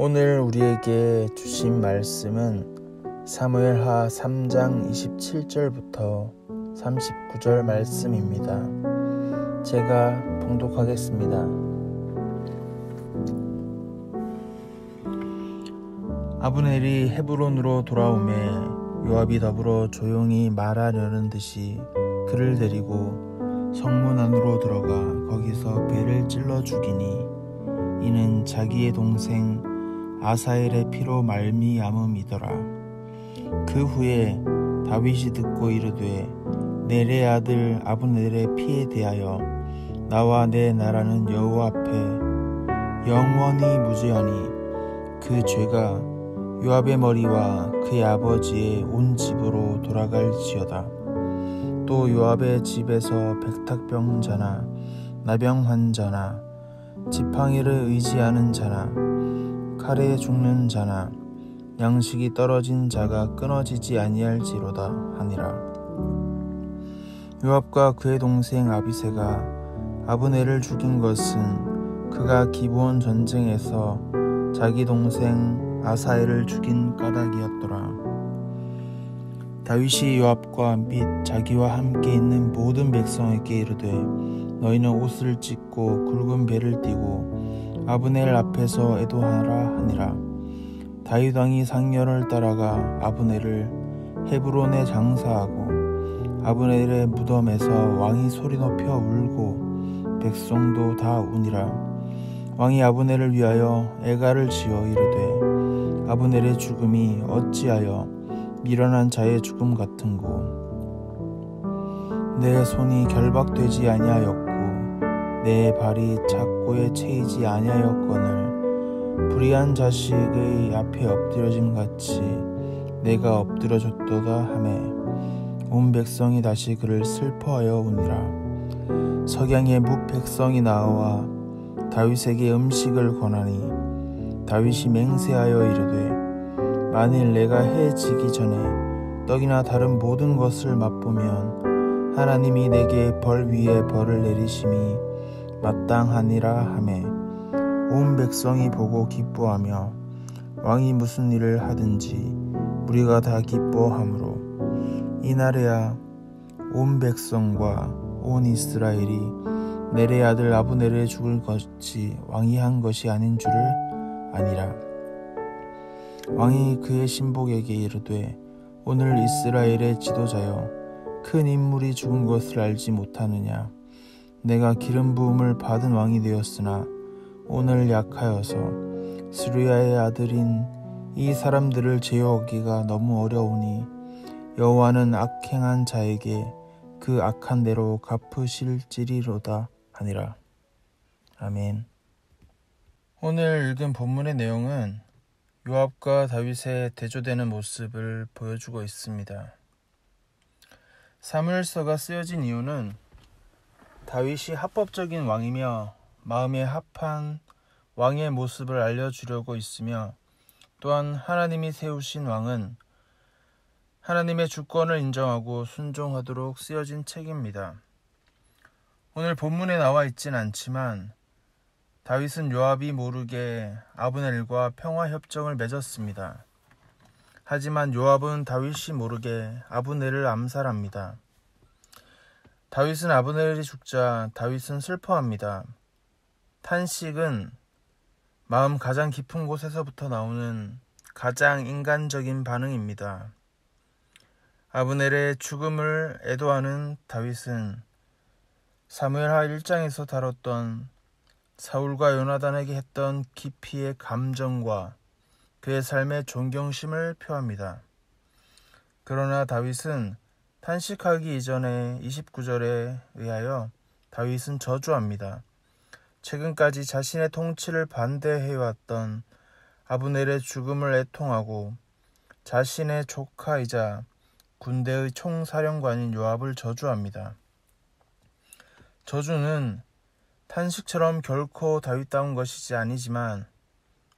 오늘 우리에게 주신 말씀은 사무엘하 3장 27절부터 39절 말씀입니다. 제가 봉독하겠습니다. 아브넬이 헤브론으로 돌아오매 요압이 더불어 조용히 말하려는 듯이 그를 데리고 성문 안으로 들어가 거기서 배를 찔러 죽이니 이는 자기의 동생 아사엘의 피로 말미암음이더라. 그 후에 다윗이 듣고 이르되 넬의 아들 아브넬의 피에 대하여 나와 내 나라는 여호와 앞에 영원히 무죄하니 그 죄가 요압의 머리와 그의 아버지의 온 집으로 돌아갈지어다. 또 요압의 집에서 백탁병자나 나병 환자나 지팡이를 의지하는 자나 칼에 죽는 자나 양식이 떨어진 자가 끊어지지 아니할지로다 하니라. 요압과 그의 동생 아비새가 아브넬을 죽인 것은 그가 기브온 전쟁에서 자기 동생 아사엘을 죽인 까닭이었더라. 다윗이 요압과 및 자기와 함께 있는 모든 백성에게 이르되 너희는 옷을 찢고 굵은 배를 띠고 아브넬 앞에서 애도하라 하니라. 다윗 왕이 상렬을 따라가 아브넬을 헤브론에 장사하고 아브넬의 무덤에서 왕이 소리 높여 울고 백성도 다 우니라. 왕이 아브넬을 위하여 애가를 지어 이르되 아브넬의 죽음이 어찌하여 미련한 자의 죽음 같은고. 내 손이 결박되지 아니하였고 내 발이 착고에 채이지 아니하였거늘 불의한 자식의 앞에 엎드려짐 같이 내가 엎드려졌도다 하매 온 백성이 다시 그를 슬퍼하여 우니라. 석양에 뭇 백성이 나와 다윗에게 음식을 권하니 다윗이 맹세하여 이르되 만일 내가 해 지기 전에 떡이나 다른 모든 것을 맛보면 하나님이 내게 벌 위에 벌을 내리심이 마땅하니라 하매 온 백성이 보고 기뻐하며 왕이 무슨 일을 하든지 우리가 다 기뻐하므로 이날에야 온 백성과 온 이스라엘이 넬의 아들 아브넬을 죽을 것이 왕이 한 것이 아닌 줄을 아니라. 왕이 그의 신복에게 이르되 오늘 이스라엘의 지도자여 큰 인물이 죽은 것을 알지 못하느냐. 내가 기름 부음을 받은 왕이 되었으나 오늘 약하여서 스루야의 아들인 이 사람들을 제어하기가 너무 어려우니 여호와는 악행한 자에게 그 악한 대로 갚으실지리로다 하니라. 아멘. 오늘 읽은 본문의 내용은 요압과 다윗의 대조되는 모습을 보여주고 있습니다. 사무엘서가 쓰여진 이유는 다윗이 합법적인 왕이며 마음에 합한 왕의 모습을 알려주려고 있으며 또한 하나님이 세우신 왕은 하나님의 주권을 인정하고 순종하도록 쓰여진 책입니다. 오늘 본문에 나와 있진 않지만 다윗은 요압이 모르게 아브넬과 평화협정을 맺었습니다. 하지만 요압은 다윗이 모르게 아브넬을 암살합니다. 다윗은 아브넬이 죽자 다윗은 슬퍼합니다. 탄식은 마음 가장 깊은 곳에서부터 나오는 가장 인간적인 반응입니다. 아브넬의 죽음을 애도하는 다윗은 사무엘하 1장에서 다뤘던 사울과 요나단에게 했던 깊이의 감정과 그의 삶의 존경심을 표합니다. 그러나 다윗은 탄식하기 이전에 29절에 의하여 다윗은 저주합니다. 최근까지 자신의 통치를 반대해왔던 아브넬의 죽음을 애통하고 자신의 조카이자 군대의 총사령관인 요압을 저주합니다. 저주는 탄식처럼 결코 다윗다운 것이지 아니지만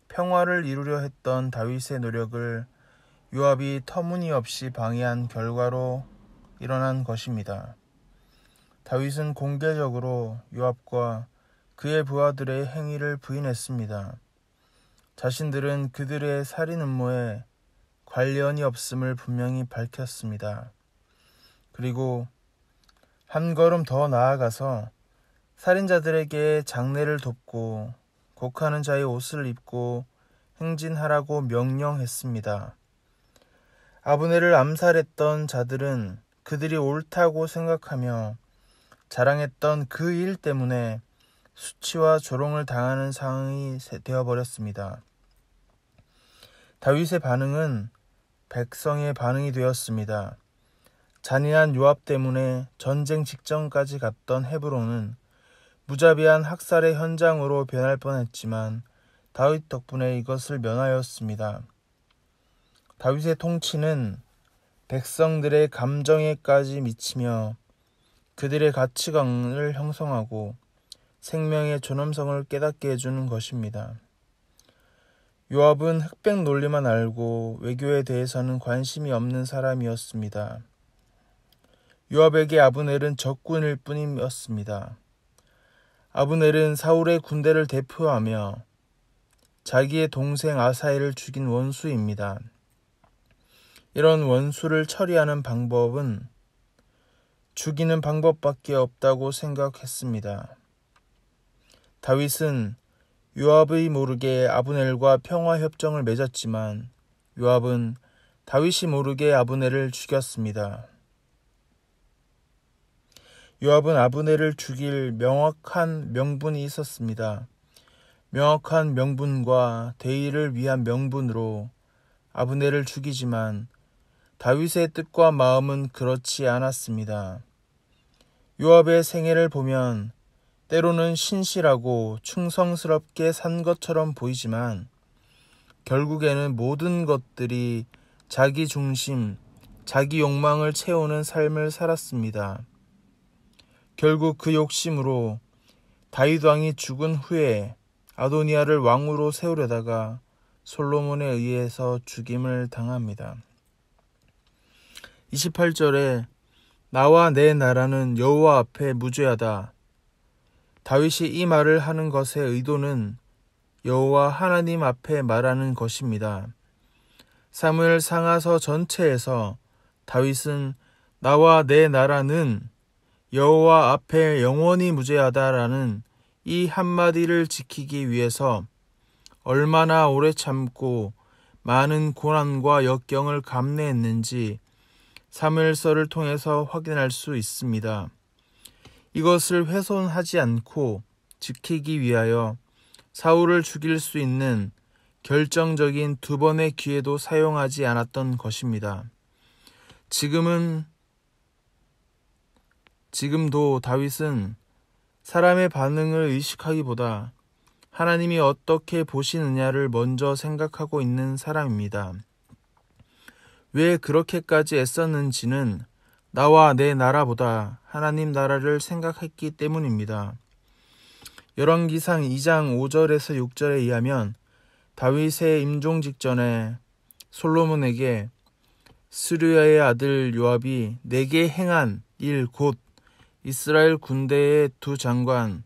평화를 이루려 했던 다윗의 노력을 요압이 터무니없이 방해한 결과로 일어난 것입니다. 다윗은 공개적으로 요압과 그의 부하들의 행위를 부인했습니다. 자신들은 그들의 살인 음모에 관련이 없음을 분명히 밝혔습니다. 그리고 한 걸음 더 나아가서 살인자들에게 장례를 돕고 곡하는 자의 옷을 입고 행진하라고 명령했습니다. 아브넬을 암살했던 자들은 그들이 옳다고 생각하며 자랑했던 그 일 때문에 수치와 조롱을 당하는 상황이 되어버렸습니다. 다윗의 반응은 백성의 반응이 되었습니다. 잔인한 요압 때문에 전쟁 직전까지 갔던 헤브론은 무자비한 학살의 현장으로 변할 뻔했지만 다윗 덕분에 이것을 면하였습니다. 다윗의 통치는 백성들의 감정에까지 미치며 그들의 가치관을 형성하고 생명의 존엄성을 깨닫게 해주는 것입니다. 요압은 흑백 논리만 알고 외교에 대해서는 관심이 없는 사람이었습니다. 요압에게 아브넬은 적군일 뿐이었습니다. 아브넬은 사울의 군대를 대표하며 자기의 동생 아사엘을 죽인 원수입니다. 이런 원수를 처리하는 방법은 죽이는 방법밖에 없다고 생각했습니다. 다윗은 요압이 모르게 아브넬과 평화협정을 맺었지만 요압은 다윗이 모르게 아브넬을 죽였습니다. 요압은 아브넬을 죽일 명확한 명분이 있었습니다. 명확한 명분과 대의를 위한 명분으로 아브넬을 죽이지만 다윗의 뜻과 마음은 그렇지 않았습니다. 요압의 생애를 보면 때로는 신실하고 충성스럽게 산 것처럼 보이지만 결국에는 모든 것들이 자기 중심, 자기 욕망을 채우는 삶을 살았습니다. 결국 그 욕심으로 다윗 왕이 죽은 후에 아도니아를 왕으로 세우려다가 솔로몬에 의해서 죽임을 당합니다. 28절에 나와 내 나라는 여호와 앞에 무죄하다. 다윗이 이 말을 하는 것의 의도는 여호와 하나님 앞에 말하는 것입니다. 사무엘 상하서 전체에서 다윗은 나와 내 나라는 여호와 앞에 영원히 무죄하다라는 이 한마디를 지키기 위해서 얼마나 오래 참고 많은 고난과 역경을 감내했는지 사무엘서를 통해서 확인할 수 있습니다. 이것을 훼손하지 않고 지키기 위하여 사울을 죽일 수 있는 결정적인 두 번의 기회도 사용하지 않았던 것입니다. 지금도 다윗은 사람의 반응을 의식하기보다 하나님이 어떻게 보시느냐를 먼저 생각하고 있는 사람입니다. 왜 그렇게까지 애썼는지는 나와 내 나라보다 하나님 나라를 생각했기 때문입니다. 열왕기상 2장 5절에서 6절에 의하면 다윗의 임종 직전에 솔로몬에게 스루야의 아들 요압이 내게 행한 일 곧 이스라엘 군대의 두 장관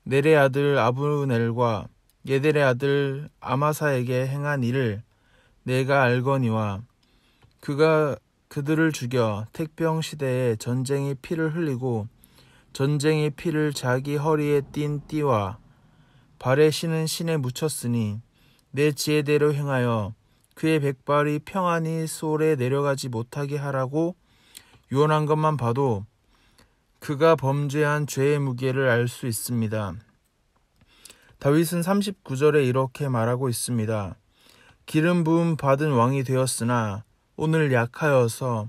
넬의 아들 아브넬과 예델의 아들 아마사에게 행한 일을 내가 알거니와 그가 그들을 죽여 택병 시대에 전쟁의 피를 흘리고 전쟁의 피를 자기 허리에 띤 띠와 발에 신은 신에 묻혔으니 내 지혜대로 행하여 그의 백발이 평안히 소울에 내려가지 못하게 하라고 유언한 것만 봐도 그가 범죄한 죄의 무게를 알 수 있습니다. 다윗은 39절에 이렇게 말하고 있습니다. 기름 부음 받은 왕이 되었으나 오늘 약하여서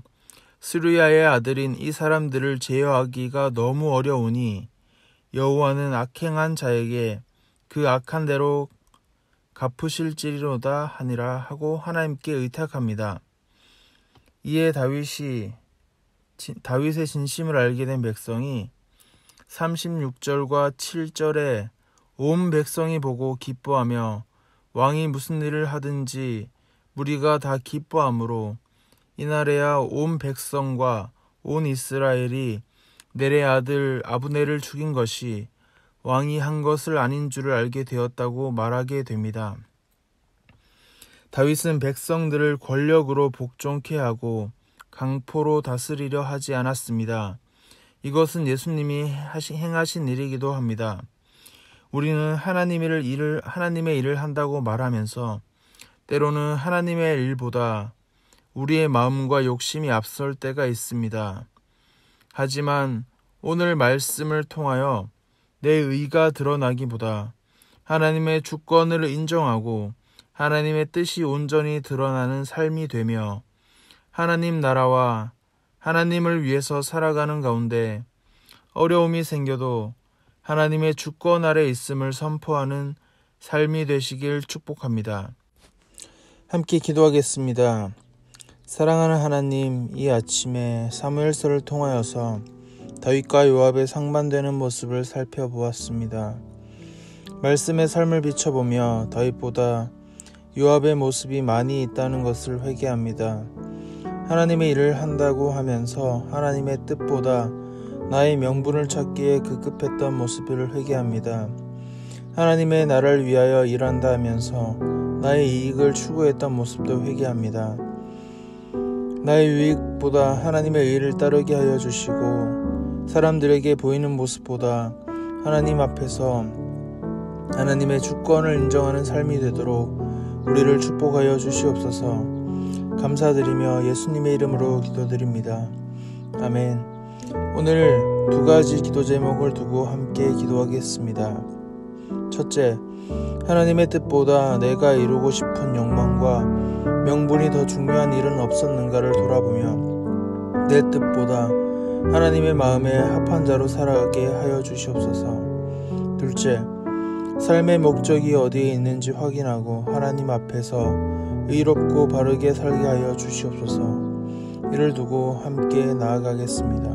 스루야의 아들인 이 사람들을 제어하기가 너무 어려우니 여호와는 악행한 자에게 그 악한 대로 갚으실지로다 하니라 하고 하나님께 의탁합니다. 이에 다윗의 진심을 알게 된 백성이 36절과 7절에 온 백성이 보고 기뻐하며 왕이 무슨 일을 하든지 무리가 다 기뻐하므로 이날에야 온 백성과 온 이스라엘이 넬의 아들 아브넬을 죽인 것이 왕이 한 것을 아닌 줄을 알게 되었다고 말하게 됩니다. 다윗은 백성들을 권력으로 복종케 하고 강포로 다스리려 하지 않았습니다. 이것은 예수님이 행하신 일이기도 합니다. 우리는 하나님의 일을 한다고 말하면서 때로는 하나님의 일보다 우리의 마음과 욕심이 앞설 때가 있습니다. 하지만 오늘 말씀을 통하여 내 의가 드러나기보다 하나님의 주권을 인정하고 하나님의 뜻이 온전히 드러나는 삶이 되며 하나님 나라와 하나님을 위해서 살아가는 가운데 어려움이 생겨도 하나님의 주권 아래 있음을 선포하는 삶이 되시길 축복합니다. 함께 기도하겠습니다. 사랑하는 하나님, 이 아침에 사무엘서를 통하여서 다윗과 요압의 상반되는 모습을 살펴보았습니다. 말씀의 삶을 비춰보며 다윗보다 요압의 모습이 많이 있다는 것을 회개합니다. 하나님의 일을 한다고 하면서 하나님의 뜻보다 나의 명분을 찾기에 급급했던 모습을 회개합니다. 하나님의 나라를 위하여 일한다 하면서 나의 이익을 추구했던 모습도 회개합니다. 나의 유익보다 하나님의 의를 따르게 하여 주시고 사람들에게 보이는 모습보다 하나님 앞에서 하나님의 주권을 인정하는 삶이 되도록 우리를 축복하여 주시옵소서. 감사드리며 예수님의 이름으로 기도드립니다. 아멘. 오늘 두 가지 기도 제목을 두고 함께 기도하겠습니다. 첫째, 하나님의 뜻보다 내가 이루고 싶은 욕망과 명분이 더 중요한 일은 없었는가를 돌아보며 내 뜻보다 하나님의 마음에 합한 자로 살아가게 하여 주시옵소서. 둘째, 삶의 목적이 어디에 있는지 확인하고 하나님 앞에서 의롭고 바르게 살게 하여 주시옵소서. 이를 두고 함께 나아가겠습니다.